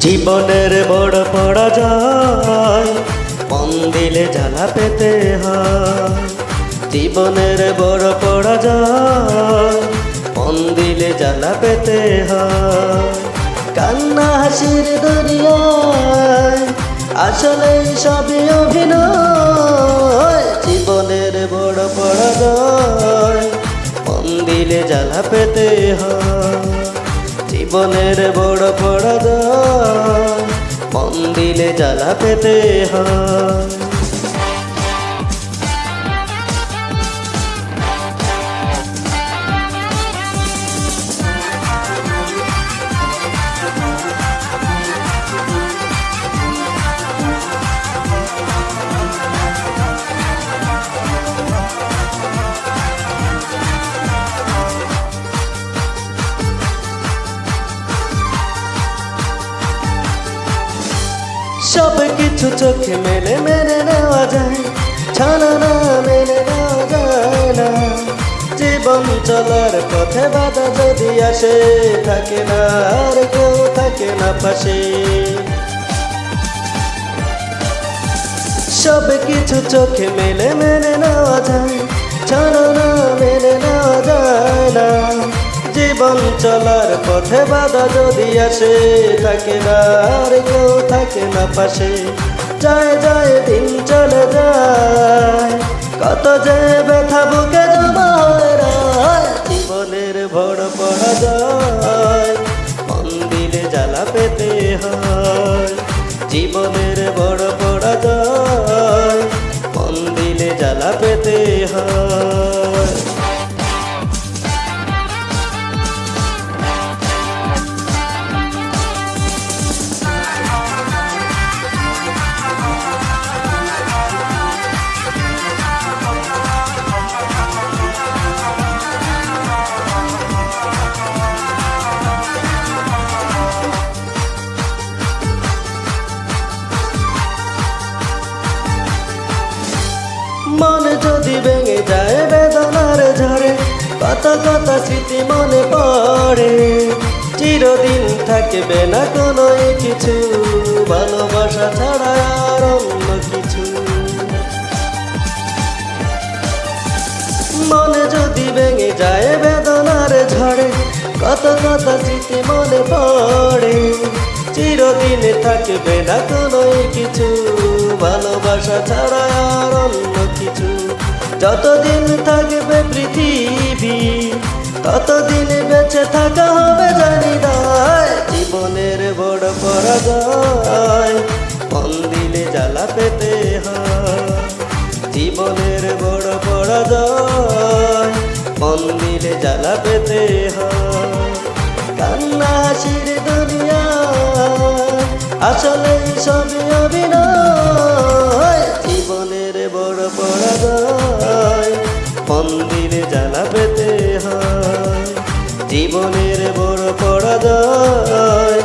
জীবনের বড় পরাজয় মন দিলে জ্বালা পেতে হয়। জীবনের বড় পরাজয় মন দিলে জ্বালা পেতে হয়। কান্না হাসির দুনিয়ায় আসলে সবই অভিনয়। জীবনের বড় পরাজয় মন দিলে জ্বালা পেতে হয়। জীবনের বড় পরাজয় মন দিলে জ্বালা পেতে হয়। সব কিছু চোখে মেলে মেনে নেওয়া যায়, ছাড়া না মেনে নেওয়া যায় না। জীবন চলার পথে বাধা যদি আসে, থাকে না আর কেউ থাকে না পাশে। সব কিছু চোখে মেলে মেনে নেওয়া যায়, ছাড়া না মেনে নেওয়া যায় না। জীবন চলার পথে বাধা যদি আসে, থাকে না আর কেউ থাকে না পাশে। যায় যায় দিন চলে যায়, কত যে ব্যথা বুকে জমা হয়। জীবনের বড় পরাজয় মন দিলে জ্বালা পেতে হয়। জীবনের বড় পরাজয় মন দিলে জ্বালা পেতে হয়। মন যদি ভেঙে যায় বেদনার ঝড়ে, কত কত স্মৃতি মনে পড়ে। চিরদিন থাকবে না কোনো কিছু, ভালোবাসা ছাড়া আর অন্য কিছু। মন যদি ভেঙে যায় বেদনার ঝড়ে, কত কত স্মৃতি মনে পড়ে। চিরদিন থাকবে না কোনো কিছু, ভালোবাসা ছাড়া আর অন্য কিছু। যতদিন থাকবে পৃথিবী, ততদিন বেঁচে থাকা হবে জানি দায়। জীবনের বড় পরাজয় মন দিলে জ্বালা পেতে হয়। জীবনের বড় পরাজয় মন দিলে জ্বালা পেতে হয়। কান্না হাসির দুনিয়া আসলে সবই অভিনয়। জীবনের বড় পরাজয় মন দিলে জ্বালা পেতে হয়। জীবনের বড় পরাজয়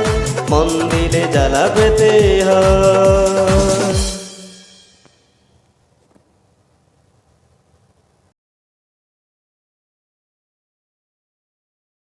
মন দিলে জ্বালা পেতে হয়।